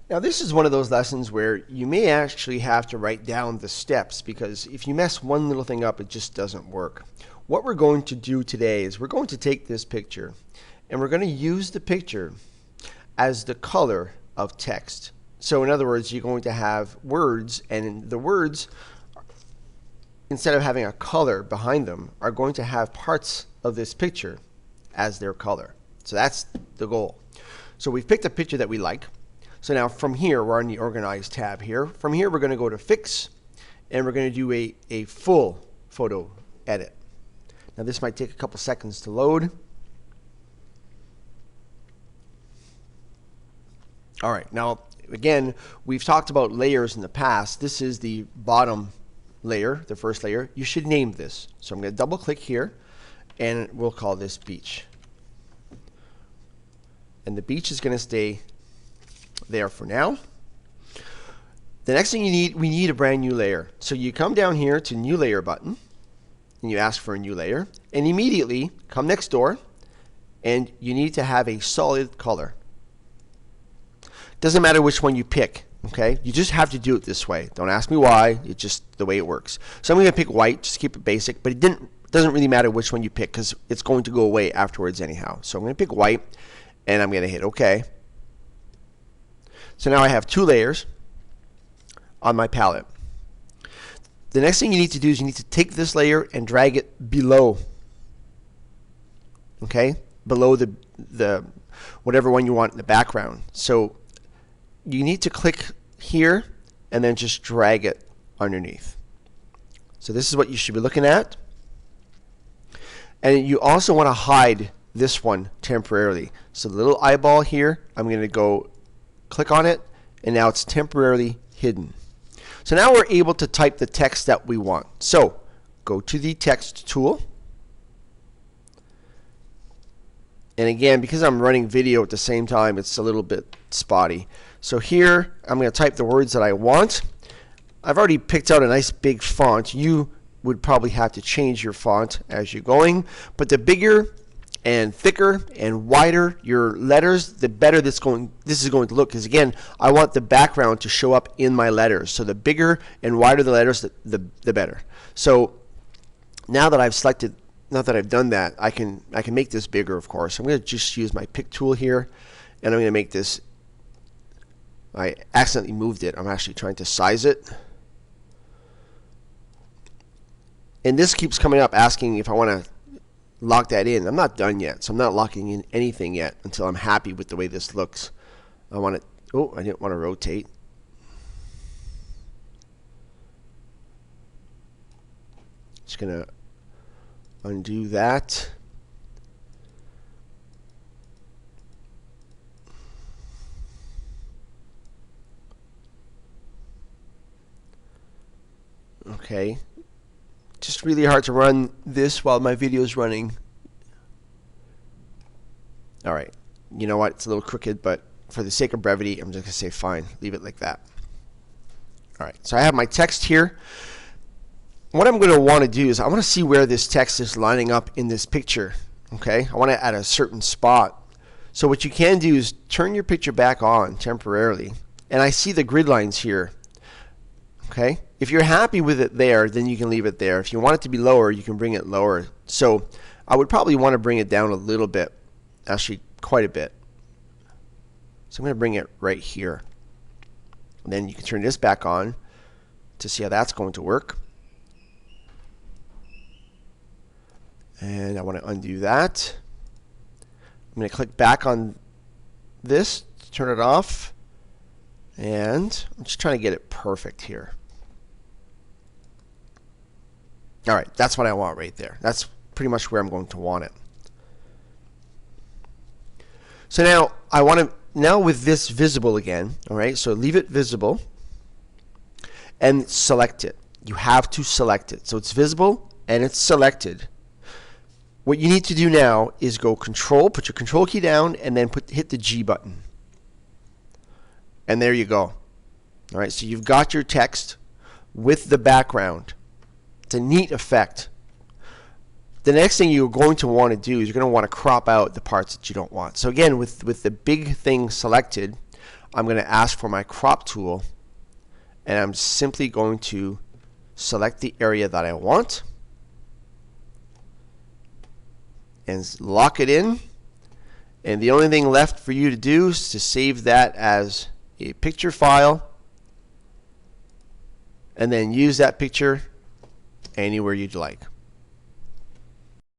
Now this is one of those lessons where you may actually have to write down the steps, because if you mess one little thing up, it just doesn't work. What we're going to do today is we're going to take this picture and we're going to use the picture as the color of text. So in other words, you're going to have words, and the words, instead of having a color behind them, are going to have parts of this picture as their color. So that's the goal. So we've picked a picture that we like. So now from here, we're on the Organize tab here. From here, we're going to go to Fix, and we're going to do a full photo edit. Now this might take a couple seconds to load. All right, now again, we've talked about layers in the past. This is the bottom layer, the first layer. You should name this. So I'm going to double click here, and we'll call this beach. And the beach is going to stay there for now. The next thing we need a brand new layer. So you come down here to New Layer button, and you ask for a new layer, and immediately come next door, and you need to have a solid color. Doesn't matter which one you pick, okay? You just have to do it this way. Don't ask me why. It's just the way it works. So I'm going to pick white, just keep it basic, but it doesn't really matter which one you pick because it's going to go away afterwards anyhow. So I'm going to pick white, and I'm going to hit OK. So now I have two layers on my palette. The next thing you need to do is you need to take this layer and drag it below, okay? Below the whatever one you want in the background. So you need to click here and then just drag it underneath. So this is what you should be looking at. And you also want to hide this one temporarily. So the little eyeball here, I'm going to go click on it, and now it's temporarily hidden. So now we're able to type the text that we want. So go to the text tool. And again, because I'm running video at the same time, it's a little bit spotty. So here, I'm going to type the words that I want. I've already picked out a nice big font. You would probably have to change your font as you're going. But the bigger and thicker and wider your letters, the better this is going to look. Because again, I want the background to show up in my letters. So the bigger and wider the letters, the better. So now that I've selected, now that I've done that, I can make this bigger, of course. I'm going to just use my pick tool here, and I'm going to make this. I accidentally moved it. I'm actually trying to size it. And this keeps coming up asking if I want to lock that in. I'm not done yet, so I'm not locking in anything yet until I'm happy with the way this looks. I want it. Oh, I didn't want to rotate. Just going to undo that. Okay. Just really hard to run this while my video is running. All right. You know what? It's a little crooked, but for the sake of brevity, I'm just going to say fine. Leave it like that. All right. So I have my text here. What I'm going to want to do is I want to see where this text is lining up in this picture. Okay? I want it at a certain spot. So what you can do is turn your picture back on temporarily. And I see the grid lines here. Okay? If you're happy with it there, then you can leave it there. If you want it to be lower, you can bring it lower. So I would probably want to bring it down a little bit, actually quite a bit. So I'm going to bring it right here. And then you can turn this back on to see how that's going to work. And I want to undo that. I'm going to click back on this to turn it off. And I'm just trying to get it perfect here. All right, that's what I want right there. That's pretty much where I'm going to want it. So now I want to, now with this visible again, all right, so leave it visible and select it. You have to select it. So it's visible and it's selected. What you need to do now is go Control, put your Control key down, and then hit the G button. And there you go. All right, so you've got your text with the background. It's a neat effect. The next thing you're going to want to do is you're going to want to crop out the parts that you don't want. So again, with the big thing selected, I'm going to ask for my crop tool, and I'm simply going to select the area that I want and lock it in. And the only thing left for you to do is to save that as a picture file and then use that picture anywhere you'd like.